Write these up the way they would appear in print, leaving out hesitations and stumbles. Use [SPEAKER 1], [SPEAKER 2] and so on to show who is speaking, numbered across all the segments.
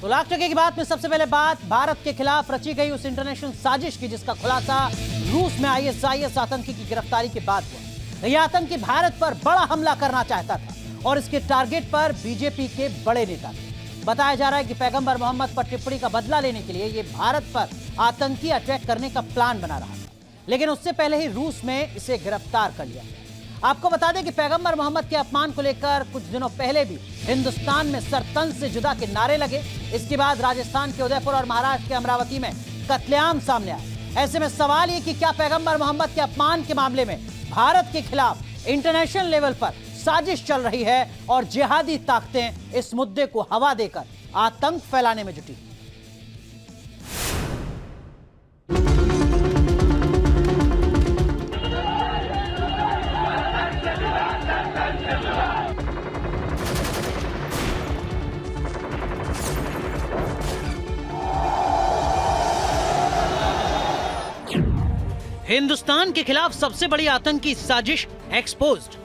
[SPEAKER 1] तो लाख टके की बात में सबसे पहले बात भारत के खिलाफ रची गई उस इंटरनेशनल साजिश की जिसका खुलासा रूस में आईएसआईएस आतंकी की गिरफ्तारी के बाद हुआ। यह आतंकी भारत पर बड़ा हमला करना चाहता था और इसके टारगेट पर बीजेपी के बड़े नेता थे। बताया जा रहा है कि पैगंबर मोहम्मद पर टिप्पणी का बदला लेने के लिए यह भारत पर आतंकी अटैक करने का प्लान बना रहा था, लेकिन उससे पहले ही रूस में इसे गिरफ्तार कर लिया। आपको बता दें कि पैगंबर मोहम्मद के अपमान को लेकर कुछ दिनों पहले भी हिंदुस्तान में सरतन से जुदा के नारे लगे। इसके बाद राजस्थान के उदयपुर और महाराष्ट्र के अमरावती में कत्लेआम सामने आए। ऐसे में सवाल ये कि क्या पैगंबर मोहम्मद के अपमान के मामले में भारत के खिलाफ इंटरनेशनल लेवल पर साजिश चल रही है और जिहादी ताकतें इस मुद्दे को हवा देकर आतंक फैलाने में जुटी। हिंदुस्तान के खिलाफ सबसे बड़ी आतंकी साजिश एक्सपोज्ड।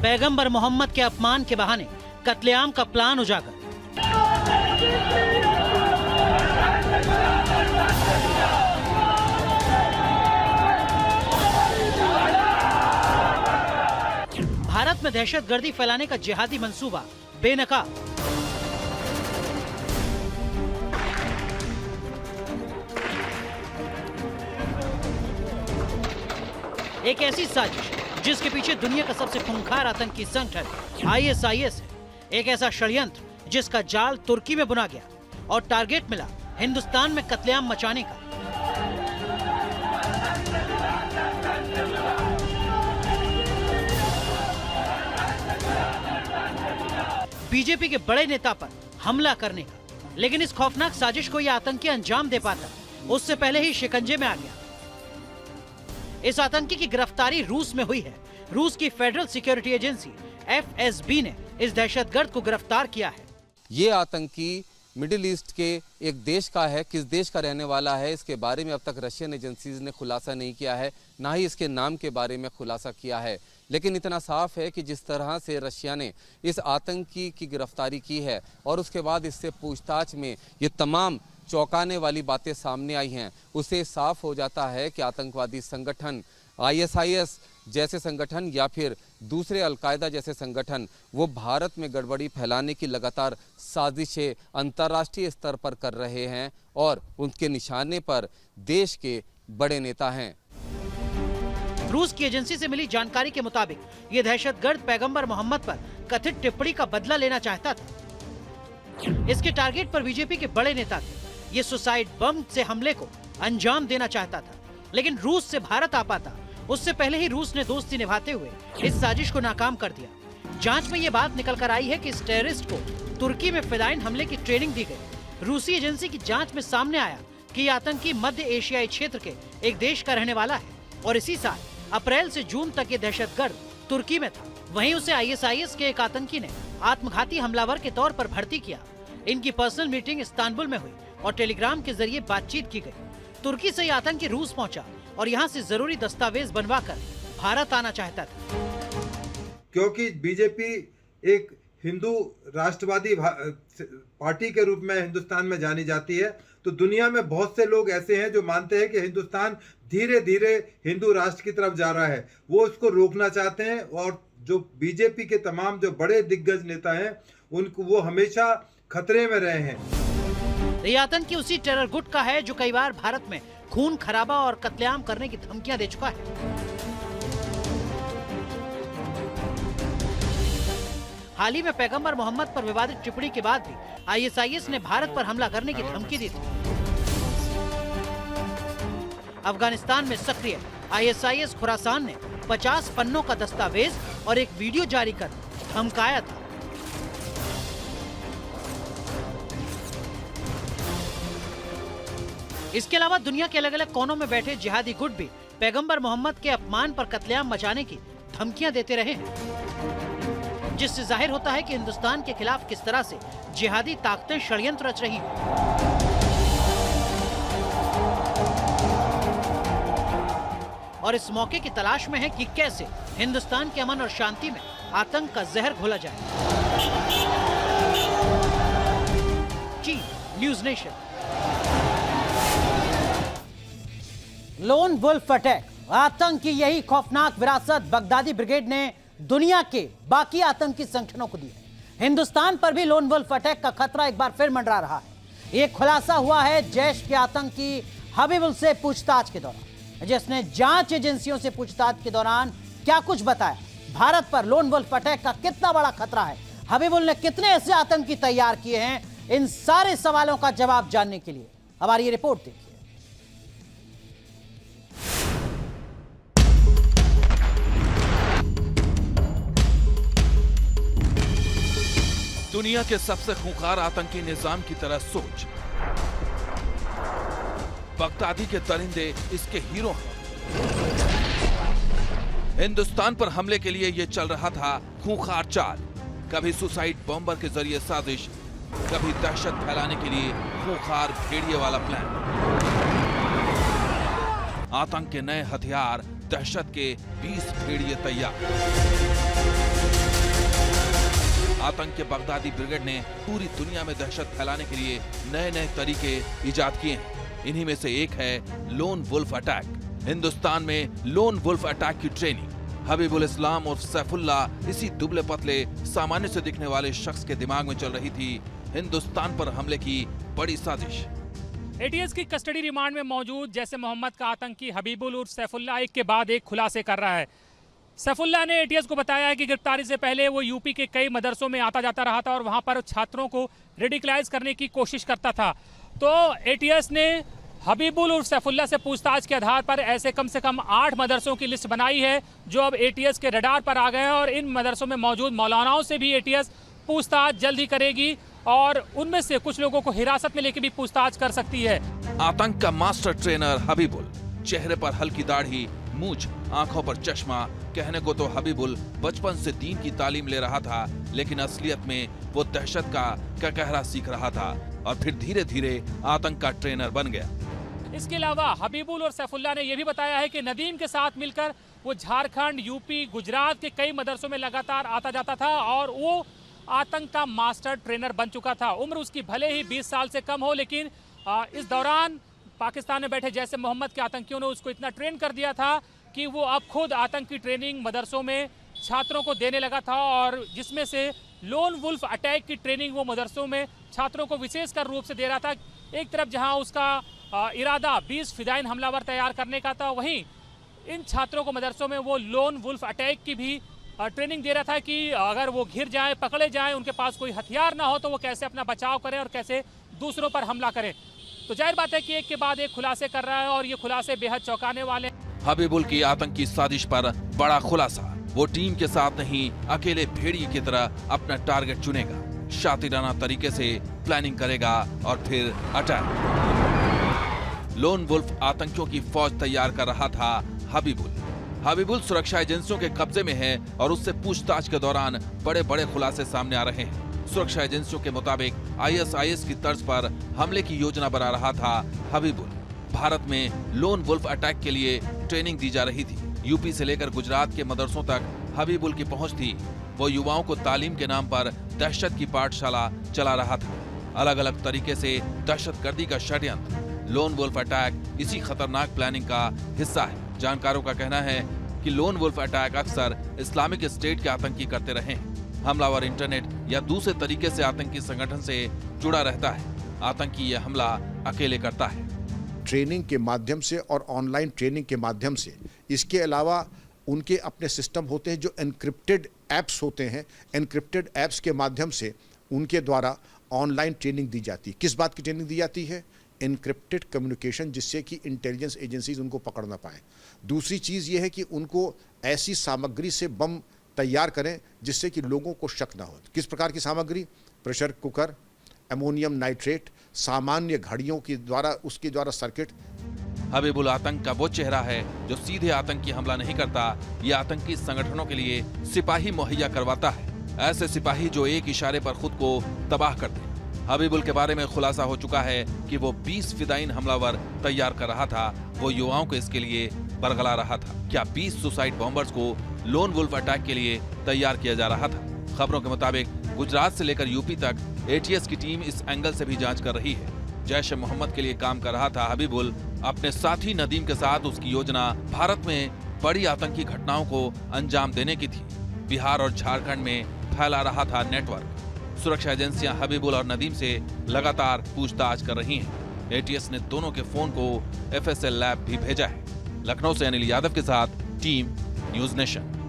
[SPEAKER 1] पैगंबर मोहम्मद के अपमान के बहाने कत्लेआम का प्लान उजागर। भारत में दहशतगर्दी फैलाने का जिहादी मंसूबा बेनकाब। एक ऐसी साजिश जिसके पीछे दुनिया का सबसे खूंखार आतंकी संगठन आईएसआईएस है। एक ऐसा षड्यंत्र जिसका जाल तुर्की में बुना गया और टारगेट मिला हिंदुस्तान में कत्लेआम मचाने का। बीजेपी के बड़े नेता पर हमला करने का, लेकिन इस खौफनाक साजिश को यह आतंकी अंजाम दे पाता उससे पहले ही शिकंजे में आ गया। इस आतंकी की गिरफ्तारी रूस में हुई है। रूस की फेडरल सिक्योरिटी एजेंसी एफएसबी ने इस दहशतगर्द को गिरफ्तार किया है।
[SPEAKER 2] ये आतंकी मिडिल ईस्ट के एक देश का है, किस देश का रहने वाला है इसके बारे में अब तक रशियन एजेंसीज ने खुलासा नहीं किया है, ना ही इसके नाम के बारे में खुलासा किया है। लेकिन इतना साफ है कि जिस तरह से रशिया ने इस आतंकी की गिरफ्तारी की है और उसके बाद इससे पूछताछ में ये तमाम चौंकाने वाली बातें सामने आई हैं, उससे साफ हो जाता है कि आतंकवादी संगठन आईएसआईएस जैसे संगठन या फिर दूसरे अलकायदा जैसे संगठन वो भारत में गड़बड़ी फैलाने की लगातार साजिशें अंतर्राष्ट्रीय स्तर पर कर रहे हैं और उनके निशाने पर देश के बड़े नेता हैं।
[SPEAKER 1] रूस की एजेंसी से मिली जानकारी के मुताबिक ये दहशतगर्द पैगंबर मोहम्मद पर कथित टिप्पणी का बदला लेना चाहता था। इसके टारगेट पर बीजेपी के बड़े नेता थे। ये सुसाइड बम से हमले को अंजाम देना चाहता था, लेकिन रूस से भारत आ पाता उससे पहले ही रूस ने दोस्ती निभाते हुए इस साजिश को नाकाम कर दिया। जांच में ये बात निकल कर आई है कि इस टेररिस्ट को तुर्की में फिदायिन हमले की ट्रेनिंग दी गई। रूसी एजेंसी की जांच में सामने आया कि यह आतंकी मध्य एशियाई क्षेत्र के एक देश का रहने वाला है और इसी साल अप्रैल से जून तक ये दहशतगर्द तुर्की में था। वहीं उसे आईएसआईएस के एक आतंकी ने आत्मघाती हमलावर के तौर पर भर्ती किया। इनकी पर्सनल मीटिंग इस्तांबुल में हुई और टेलीग्राम के जरिए बातचीत की गई। तुर्की से ये आतंकी रूस पहुंचा और यहां से जरूरी दस्तावेज बनवाकर भारत आना चाहता था।
[SPEAKER 3] क्योंकि बीजेपी एक हिंदू राष्ट्रवादी पार्टी के रूप में हिंदुस्तान में जानी जाती है, तो दुनिया में बहुत से लोग ऐसे हैं जो मानते हैं कि हिंदुस्तान धीरे धीरे हिंदू राष्ट्र की तरफ जा रहा है। वो उसको रोकना चाहते हैं और जो बीजेपी के तमाम जो बड़े दिग्गज नेता हैं उनको वो हमेशा खतरे में रहे हैं।
[SPEAKER 1] ये आतंकी उसी टेरर गुट का है जो कई बार भारत में खून खराबा और कत्लेआम करने की धमकियां दे चुका है। हाल ही में पैगंबर मोहम्मद पर विवादित टिप्पणी के बाद भी आईएसआईएस ने भारत पर हमला करने की धमकी दी थी। अफगानिस्तान में सक्रिय आईएसआईएस खुरासान ने 50 पन्नों का दस्तावेज और एक वीडियो जारी कर धमकाया था। इसके अलावा दुनिया के अलग अलग कोनों में बैठे जिहादी गुट भी पैगंबर मोहम्मद के अपमान पर कत्लेआम मचाने की धमकियां देते रहे हैं, जिससे जाहिर होता है कि हिंदुस्तान के खिलाफ किस तरह से जिहादी ताकतें षड्यंत्र रच रही हैं। और इस मौके की तलाश में है कि कैसे हिंदुस्तान के अमन और शांति में आतंक का जहर घोला जाए। चीन news nation. Lone wolf attack, आतंक की यही खौफनाक विरासत बगदादी ब्रिगेड ने दुनिया के बाकी आतंकी संगठनों को दी है। हिंदुस्तान पर भी लोन वुल्फ अटैक का खतरा एक बार फिर मंडरा रहा है। ये खुलासा हुआ है जैश के आतंकी हबीबुल से पूछताछ के दौरान, जिसने जांच एजेंसियों से पूछताछ के दौरान क्या कुछ बताया। भारत पर लोन वुल्फ अटैक का कितना बड़ा खतरा है, हबीबुल ने कितने ऐसे आतंकी तैयार किए हैं, इन सारे सवालों का जवाब जानने के लिए हमारी ये रिपोर्ट देखिए।
[SPEAKER 4] दुनिया के सबसे खूंखार आतंकी निजाम की तरह सोच, बगदादी के दरिंदे इसके हीरो हैं। हिंदुस्तान पर हमले के लिए यह चल रहा था खूंखार चाल, कभी सुसाइड बॉम्बर के जरिए साजिश, कभी दहशत फैलाने के लिए खूंखार भेड़िए वाला प्लान। आतंक के नए हथियार, दहशत के 20 भेड़िए तैयार। आतंक के बगदादी ब्रिगेड ने पूरी दुनिया में दहशत फैलाने के लिए नए नए तरीके इजाद किए हैं। इन्हीं में से एक है लोन वुल्फ अटैक। हिंदुस्तान में लोन वुल्फ अटैक की ट्रेनिंग हबीबुल इस्लाम और सैफुल्लाह, इसी दुबले पतले सामान्य से दिखने वाले शख्स के दिमाग में चल रही थी हिंदुस्तान पर हमले की बड़ी साजिश।
[SPEAKER 5] एटीएस की कस्टडी रिमांड में मौजूद जैश ए मोहम्मद का आतंकी हबीबुल उर्फ सैफुल्लाह एक के बाद एक खुलासे कर रहा है। सैफुल्लाह ने एटीएस को बताया है कि गिरफ्तारी से पहले वो यूपी के कई मदरसों में आता जाता रहा था और वहां पर छात्रों को रेडिकलाइज करने की कोशिश करता था। तो एटीएस ने हबीबुल उर्फ सैफुल्लाह से पूछताछ के आधार पर ऐसे कम से कम 8 मदरसों की लिस्ट बनाई है जो अब एटीएस के रडार पर आ गए हैं और इन मदरसों में मौजूद मौलानाओं से भी एटीएस पूछताछ जल्द ही करेगी और उनमें से कुछ लोगों को हिरासत में लेकर भी पूछताछ कर सकती है।
[SPEAKER 4] आतंक का मास्टर ट्रेनर हबीबुल, चेहरे पर हल्की दाढ़ी, मूंछ, आंखों पर चश्मा। कहने को तो हबीबुल बचपन से दीन की तालीम ले रहा था, लेकिन असलियत में वो दहशत का कहकहरा सीख रहा था और फिर धीरे धीरे आतंक का ट्रेनर बन गया।
[SPEAKER 5] इसके अलावा हबीबुल और सैफुल्लाह ने यह भी बताया है कि नदीम के साथ मिलकर वो झारखंड, यूपी, गुजरात के कई मदरसों में लगातार आता जाता था और वो आतंक का मास्टर ट्रेनर बन चुका था। उम्र उसकी भले ही 20 साल से कम हो, लेकिन इस दौरान पाकिस्तान में बैठे जैश ए मोहम्मद के आतंकियों ने उसको इतना ट्रेन कर दिया था कि वो अब खुद आतंकी ट्रेनिंग मदरसों में छात्रों को देने लगा था और जिसमें से लोन वुल्फ अटैक की ट्रेनिंग वो मदरसों में छात्रों को विशेषकर रूप से दे रहा था। एक तरफ जहां उसका इरादा 20 फिदाइन हमलावर तैयार करने का था, वहीं इन छात्रों को मदरसों में वो लोन वुल्फ अटैक की भी ट्रेनिंग दे रहा था कि अगर वो घिर जाएं, पकड़े जाएं, उनके पास कोई हथियार ना हो तो वो कैसे अपना बचाव करें और कैसे दूसरों पर हमला करें। तो जाहिर बात है कि एक के बाद एक खुलासे कर रहा है और ये खुलासे बेहद चौंकाने वाले हैं।
[SPEAKER 4] हबीबुल की आतंकी साजिश पर बड़ा खुलासा, वो टीम के साथ नहीं अकेले भेड़िए की तरह अपना टारगेट चुनेगा, शातिराना तरीके से प्लानिंग करेगा और फिर अटैक। लोन वुल्फ आतंकियों की फौज तैयार कर रहा था हबीबुल सुरक्षा एजेंसियों के कब्जे में है और उससे पूछताछ के दौरान बड़े बड़े खुलासे सामने आ रहे हैं। सुरक्षा एजेंसियों के मुताबिक आईएसआईएस की तर्ज पर हमले की योजना बना रहा था हबीबुल। भारत में लोन वुल्फ अटैक के लिए ट्रेनिंग दी जा रही थी। यूपी से लेकर गुजरात के मदरसों तक हबीबुल की पहुंच थी। वो युवाओं को तालीम के नाम पर दहशत की पाठशाला चला रहा था। अलग अलग तरीके से दहशतगर्दी का षड्यंत्र, लोन वुल्फ अटैक इसी खतरनाक प्लानिंग का हिस्सा है। जानकारों का कहना है कि लोन वुल्फ अटैक अक्सर इस्लामिक स्टेट के आतंकी करते रहे हैं। हमलावर इंटरनेट या दूसरे तरीके से आतंकी संगठन से जुड़ा रहता है। आतंकी यह हमला अकेले करता है,
[SPEAKER 6] ट्रेनिंग के माध्यम से और ऑनलाइन ट्रेनिंग के माध्यम से। इसके अलावा उनके अपने सिस्टम होते हैं जो एनक्रिप्टेड ऐप्स होते हैं। एनक्रिप्टेड ऐप्स के माध्यम से उनके द्वारा ऑनलाइन ट्रेनिंग दी जाती है। किस बात की ट्रेनिंग दी जाती है? एनक्रिप्टेड कम्युनिकेशन, जिससे कि इंटेलिजेंस एजेंसीज उनको पकड़ ना पाएँ। दूसरी चीज़ ये है कि उनको ऐसी सामग्री से बम तैयार करें जिससे कि लोगों को शक ना हो। किस प्रकार की सामग्री? प्रेशर कुकर, अमोनियम नाइट्रेट, सामान्य घड़ियों के द्वारा, उसके द्वारा सर्किट।
[SPEAKER 4] हबीबुल आतंक का वो चेहरा है जो सीधे आतंकी हमला नहीं करता, ये आतंकी संगठनों के लिए सिपाही मुहैया करवाता है। ऐसे सिपाही जो एक इशारे पर खुद को तबाह कर दे। हबीबुल के बारे में खुलासा हो चुका है कि वो 20 फिदाइन हमलावर तैयार कर रहा था। वो युवाओं को इसके लिए बरगला रहा था। क्या 20 सुसाइड बॉम्बर्स को लोन वुल्फ अटैक के लिए तैयार किया जा रहा था? खबरों के मुताबिक गुजरात से लेकर यूपी तक एटीएस की टीम इस एंगल से भी जांच कर रही है। जैश ए मोहम्मद के लिए काम कर रहा था हबीबुल। अपने साथी नदीम के साथ उसकी योजना भारत में बड़ी आतंकी घटनाओं को अंजाम देने की थी। बिहार और झारखंड में फैला रहा था नेटवर्क। सुरक्षा एजेंसियां हबीबुल और नदीम से लगातार पूछताछ कर रही हैं। एटीएस ने दोनों के फोन को एफएसएल लैब भी भेजा है। लखनऊ से अनिल यादव के साथ टीम न्यूज नेशन।